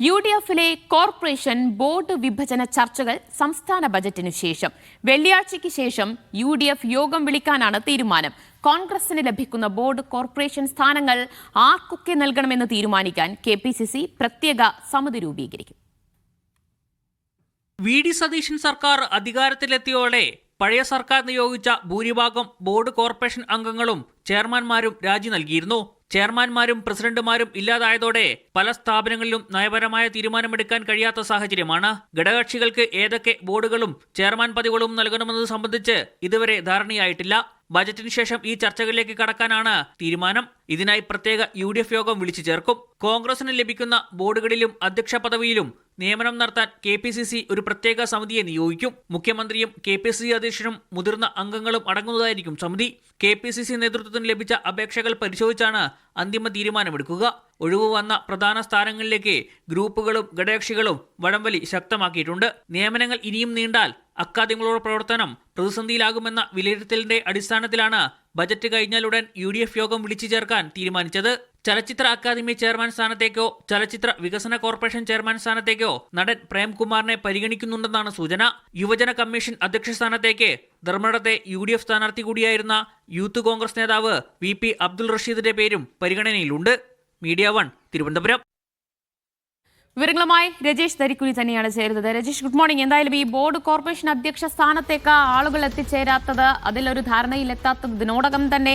UDFിലെ corporation board വിഭജന ചർച്ചകൾ സംസ്ഥാന ബജറ്റിനു ശേഷം വെള്ളിയാഴ്ചയ്ക്ക് ശേഷം UDF യോഗം വിളിക്കാനാണ് തീരുമാനം. കോൺഗ്രസിന് ലഭിക്കുന്ന ബോർഡ് കോർപ്പറേഷൻ സ്ഥാനങ്ങൾ ആർക്കൊക്കെ നൽകണമെന്ന് തീരുമാനിക്കാൻ KPCC പ്രത്യേക സമിതി രൂപീകരിക്കും. വി.ഡി. സതീശൻ സർക്കാർ അധികാരത്തിലെത്തിയോടെ പഴയ സർക്കാർ നിയോഗിച്ച ഭൂരിഭാഗം ബോർഡ് കോർപ്പറേഷൻ അംഗങ്ങളും ചെയർമാൻമാരും രാജി നൽകിയിരുന്നു. ചെയർമാൻമാരും പ്രസിഡന്റുമാരും ഇല്ലാതായതോടെ പല സ്ഥാപനങ്ങളിലും നയപരമായ തീരുമാനമെടുക്കാൻ കഴിയാത്ത സാഹചര്യമാണ്. ഘടകകക്ഷികൾക്ക് ഏതൊക്കെ ബോർഡുകളും ചെയർമാൻ പദവികളും നൽകണമെന്നത് സംബന്ധിച്ച് ഇതുവരെ ധാരണയായിട്ടില്ല. ബജറ്റിന് ശേഷം ഈ ചർച്ചകളിലേക്ക് കടക്കാനാണ് തീരുമാനം. ഇതിനായി പ്രത്യേക UDF യോഗം വിളിച്ചു ചേർക്കും. കോൺഗ്രസിന് ലഭിക്കുന്ന ബോർഡുകളിലും അധ്യക്ഷ പദവിയിലും നിയമനം നടത്താൻ KPCC ഒരു പ്രത്യേക സമിതിയെ നിയോഗിക്കും. മുഖ്യമന്ത്രിയും KPCC അധ്യക്ഷനും മുതിർന്ന അംഗങ്ങളും അടങ്ങുന്നതായിരിക്കും സമിതി. KPCC നേതൃത്വത്തിന് ലഭിച്ച അപേക്ഷകൾ പരിശോധിച്ചാണ് അന്തിമ തീരുമാനമെടുക്കുക. ഒഴിവ് വന്ന പ്രധാന സ്ഥാനങ്ങളിലേക്ക് ഗ്രൂപ്പുകളും ഘടകകക്ഷികളും വടംവലി ശക്തമാക്കിയിട്ടുണ്ട്. നിയമനങ്ങൾ ഇനിയും നീണ്ടാൽ അക്കാദമികളുടെ പ്രവർത്തനം പ്രതിസന്ധിയിലാകുമെന്ന വിലയിരുത്തലിന്റെ അടിസ്ഥാനത്തിലാണ് ബജറ്റ് കഴിഞ്ഞാലുടൻ UDF യോഗം വിളിച്ചു ചേർക്കാൻ തീരുമാനിച്ചത്. ചലച്ചിത്ര അക്കാദമി ചെയർമാൻ സ്ഥാനത്തേക്കോ ചലച്ചിത്ര വികസന കോർപ്പറേഷൻ ചെയർമാൻ സ്ഥാനത്തേക്കോ നടൻ പ്രേംകുമാറിനെ പരിഗണിക്കുന്നുണ്ടെന്നാണ് സൂചന. യുവജന കമ്മീഷൻ അധ്യക്ഷ സ്ഥാനത്തേക്ക് ധർമ്മടത്തെ UDF സ്ഥാനാർത്ഥി കൂടിയായിരുന്ന യൂത്ത് കോൺഗ്രസ് നേതാവ് VP അബ്ദുൾ റഷീദിന്റെ പേരും പരിഗണനയിലുണ്ട്. മീഡിയ 1 തിരുവനന്തപുരം. വിവരങ്ങളുമായി രജേഷ് തരിക്കുനി തന്നെയാണ് ചേരുന്നത്. Rajesh, good morning. എന്തായാലും ഈ ബോർഡ് കോർപ്പറേഷൻ അധ്യക്ഷ സ്ഥാനത്തേക്ക് ആളുകൾ എത്തിച്ചേരാത്തത്, അതിലൊരു ധാരണയിലെത്താത്തത് ഇതിനോടകം തന്നെ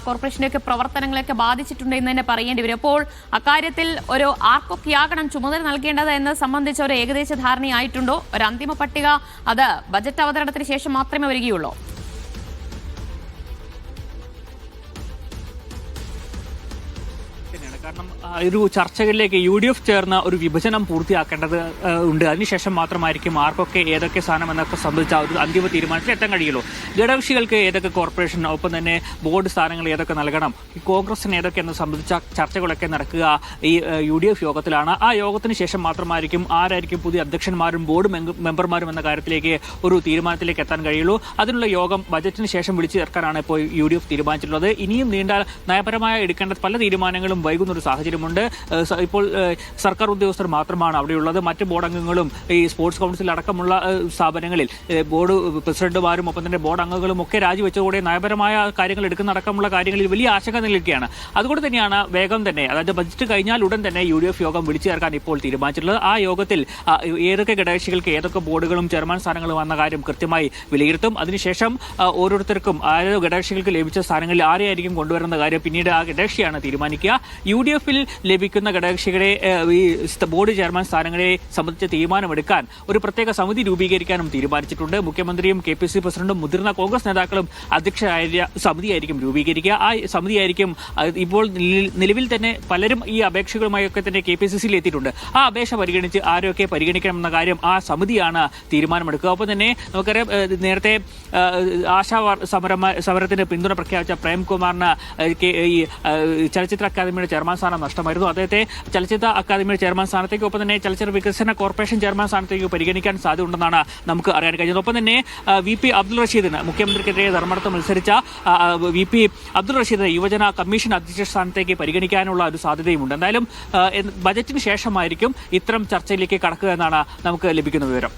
കോർപ്പറേഷന്റെയൊക്കെ പ്രവർത്തനങ്ങളെയൊക്കെ ബാധിച്ചിട്ടുണ്ട് എന്ന് തന്നെ പറയേണ്ടി വരും. അപ്പോൾ അക്കാര്യത്തിൽ ഒരു ആർക്കൊക്കെയാകണം ചുമതല നൽകേണ്ടത് എന്ന് സംബന്ധിച്ച ഒരു ഏകദേശ ധാരണയായിട്ടുണ്ടോ? ഒരു അന്തിമ പട്ടിക അത് ബജറ്റ് അവതരണത്തിന് ശേഷം മാത്രമേ വരികയുള്ളൂ? കാരണം ഒരു ചർച്ചകളിലേക്ക് UDF ചേർന്ന ഒരു വിഭജനം പൂർത്തിയാക്കേണ്ടത് ഉണ്ട്. അതിനുശേഷം മാത്രമായിരിക്കും ആർക്കൊക്കെ ഏതൊക്കെ സ്ഥാനം എന്നൊക്കെ സംബന്ധിച്ച ഒരു അന്തിമ തീരുമാനത്തിൽ എത്താൻ കഴിയുള്ളൂ. ഘടകകക്ഷികൾക്ക് ഏതൊക്കെ കോർപ്പറേഷൻ, ഒപ്പം തന്നെ ബോർഡ് സ്ഥാനങ്ങൾ ഏതൊക്കെ നൽകണം, ഈ കോൺഗ്രസിന് ഏതൊക്കെ എന്ന് സംബന്ധിച്ച ചർച്ചകളൊക്കെ നടക്കുക ഈ UDF യോഗത്തിലാണ്. ആ യോഗത്തിന് ശേഷം മാത്രമായിരിക്കും ആരായിരിക്കും പുതിയ അധ്യക്ഷന്മാരും ബോർഡ് മെമ്പർമാരും എന്ന കാര്യത്തിലേക്ക് ഒരു തീരുമാനത്തിലേക്ക് എത്താൻ കഴിയുള്ളൂ. അതിനുള്ള യോഗം ബജറ്റിന് ശേഷം വിളിച്ചു ചേർക്കാനാണ് ഇപ്പോൾ UDF തീരുമാനിച്ചിട്ടുള്ളത്. ഇനിയും നീണ്ടാൽ നയപരമായ എടുക്കേണ്ട പല തീരുമാനങ്ങളും വൈകുന്ന ഒരു സാഹചര്യമുണ്ട്. ഇപ്പോൾ സർക്കാർ ഉദ്യോഗസ്ഥർ മാത്രമാണ് അവിടെയുള്ളത്. മറ്റ് ബോർഡ് അംഗങ്ങളും ഈ സ്പോർട്സ് കൗൺസിൽ അടക്കമുള്ള സ്ഥാപനങ്ങളിൽ ബോർഡ് പ്രസിഡന്റുമാരും ഒപ്പം തന്നെ ബോർഡ് അംഗങ്ങളും ഒക്കെ രാജിവെച്ചതോടെ നയപരമായ കാര്യങ്ങൾ എടുക്കുന്നതടക്കമുള്ള കാര്യങ്ങളിൽ വലിയ ആശങ്ക നിലനിൽക്കുകയാണ്. അതുകൊണ്ട് തന്നെയാണ് വേഗം തന്നെ, അതായത് ബജറ്റ് കഴിഞ്ഞാൽ ഉടൻ തന്നെ UDF യോഗം വിളിച്ചു ചേർക്കാൻ ഇപ്പോൾ തീരുമാനിച്ചിട്ടുള്ളത്. ആ യോഗത്തിൽ ഏതൊക്കെ ഘടകകക്ഷികൾക്ക് ഏതൊക്കെ ബോർഡുകളും ചെയർമാൻ സ്ഥാനങ്ങളും വന്ന കാര്യം കൃത്യമായി വിലയിരുത്തും. അതിനുശേഷം ഓരോരുത്തർക്കും ആരോ ഘടകകക്ഷികൾക്ക് ലഭിച്ച സ്ഥാനങ്ങളിൽ ആരെയായിരിക്കും കൊണ്ടുവരുന്ന കാര്യം പിന്നീട് ആ ഘടകകക്ഷിയാണ് തീരുമാനിക്കുക. UDFിൽ ലഭിക്കുന്ന ഘടകകക്ഷികളെ ഈ ബോർഡ് ചെയർമാൻ സ്ഥാനങ്ങളെ സംബന്ധിച്ച തീരുമാനമെടുക്കാൻ ഒരു പ്രത്യേക സമിതി രൂപീകരിക്കാനും തീരുമാനിച്ചിട്ടുണ്ട്. മുഖ്യമന്ത്രിയും KPCC പ്രസിഡന്റും മുതിർന്ന കോൺഗ്രസ് നേതാക്കളും അധ്യക്ഷരായ സമിതിയായിരിക്കും രൂപീകരിക്കുക. ആ സമിതിയായിരിക്കും ഇപ്പോൾ നിലവിൽ തന്നെ പലരും ഈ അപേക്ഷകളുമായൊക്കെ തന്നെ KPCCയിൽ എത്തിയിട്ടുണ്ട്. ആ അപേക്ഷ പരിഗണിച്ച് ആരൊക്കെ പരിഗണിക്കണമെന്ന കാര്യം ആ സമിതിയാണ് തീരുമാനമെടുക്കുക. ഒപ്പം തന്നെ നമുക്കറിയാം, നേരത്തെ ആശാ സമരത്തിന് പിന്തുണ പ്രഖ്യാപിച്ച പ്രേംകുമാറിന് ഈ ചലച്ചിത്ര അക്കാദമിയുടെ ചെയർമാൻ സ്ഥാനം നഷ്ടമായിരുന്നു. അദ്ദേഹത്തെ ചലച്ചിത്ര അക്കാദമിയുടെ ചെയർമാൻ സ്ഥാനത്തേക്ക് ഒപ്പം തന്നെ ചലച്ചിത്ര വികസന കോർപ്പറേഷൻ ചെയർമാൻ സ്ഥാനത്തേക്ക് പരിഗണിക്കാൻ സാധ്യതയുണ്ടെന്നാണ് നമുക്ക് അറിയാൻ കഴിഞ്ഞത്. ഒപ്പം തന്നെ VP അബ്ദുൾ റഷീദിന്, മുഖ്യമന്ത്രിക്കെതിരെ ധർമ്മടത്ത് മത്സരിച്ച VP അബ്ദുൾ റഷീദിനെ യുവജന കമ്മീഷൻ അധ്യക്ഷ സ്ഥാനത്തേക്ക് പരിഗണിക്കാനുള്ള ഒരു സാധ്യതയുമുണ്ട്. എന്തായാലും ബജറ്റിന് ശേഷമായിരിക്കും ഇത്തരം ചർച്ചയിലേക്ക് കടക്കുക എന്നാണ് നമുക്ക് ലഭിക്കുന്ന വിവരം.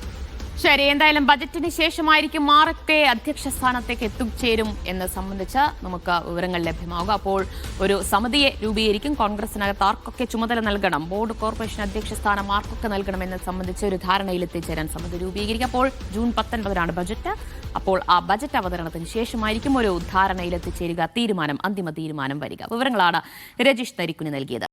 ശരി, എന്തായാലും ബജറ്റിന് ശേഷമായിരിക്കും ആരൊക്കെ അധ്യക്ഷ സ്ഥാനത്തേക്ക് എത്തിച്ചേരും എന്ന് സംബന്ധിച്ച് നമുക്ക് വിവരങ്ങൾ ലഭ്യമാകുക. അപ്പോൾ ഒരു സമിതിയെ രൂപീകരിക്കും. കോൺഗ്രസിനകത്ത് ആർക്കൊക്കെ ചുമതല നൽകണം, ബോർഡ് കോർപ്പറേഷൻ അധ്യക്ഷ സ്ഥാനം ആർക്കൊക്കെ നൽകണമെന്ന് സംബന്ധിച്ച് ഒരു ധാരണയിൽ എത്തിച്ചേരാൻ സമിതി രൂപീകരിക്കും. അപ്പോൾ ജൂൺ 19 ബജറ്റ്. അപ്പോൾ ആ ബജറ്റ് അവതരണത്തിന് ശേഷമായിരിക്കും ഒരു ധാരണയിൽ എത്തിച്ചേരുക, അന്തിമ തീരുമാനം വരിക. വിവരങ്ങളാണ് രജീഷ് തരിക്കുനി നൽകിയത്.